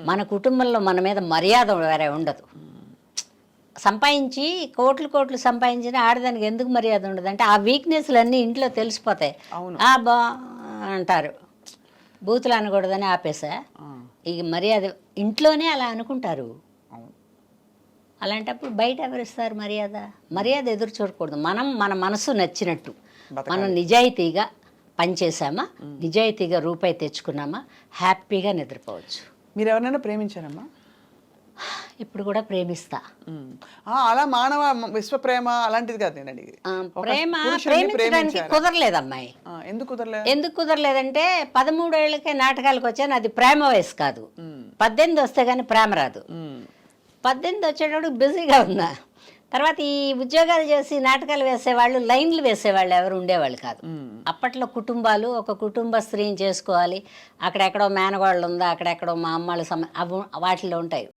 మన కుటుంబంలో మన మీద మర్యాద వేరే ఉండదు. సంపాదించి కోట్లు కోట్లు సంపాదించిన ఆడదానికి ఎందుకు మర్యాద ఉండదు అంటే ఆ వీక్నెస్లు అన్నీ ఇంట్లో తెలిసిపోతాయి. బా అంటారు, బూతులు అనకూడదని ఆపేసా. ఇక మర్యాద ఇంట్లోనే అలా అనుకుంటారు. అలాంటప్పుడు బయట ఎవరిస్తారు మర్యాద? మర్యాద ఎదురు చూడకూడదు. మనం మన మనసు నచ్చినట్టు మనం నిజాయితీగా పనిచేసామా, నిజాయితీగా రూపాయి తెచ్చుకున్నామా, హ్యాపీగా నిద్రపోవచ్చు. మీరు ఎవరైనా ప్రేమించారమ్మా? ఇప్పుడు కూడా ప్రేమిస్తా. అలా మానవ విశ్వ ప్రేమ అలాంటిది కాదు నేను అడిగి. ప్రేమించడానికి కుదరలేదు అమ్మాయి. ఎందుకు కుదరలేదంటే 13 ఏళ్ళకే నాటకాలకు వచ్చాను. అది ప్రేమ వయసు కాదు. 18 వస్తే కానీ ప్రేమ రాదు. 18 వచ్చేటప్పుడు బిజీగా ఉన్నా. తర్వాత ఈ ఉద్యోగాలు చేసి నాటకాలు వేసేవాళ్ళు, లైన్లు వేసేవాళ్ళు ఎవరు ఉండేవాళ్ళు కాదు. అప్పట్లో కుటుంబాలు, ఒక కుటుంబ స్త్రీని చేసుకోవాలి, అక్కడెక్కడో మేనవాళ్ళు ఉందా, అక్కడెక్కడో మా అమ్మాళ్ళ వాటిల్లో ఉంటాయి.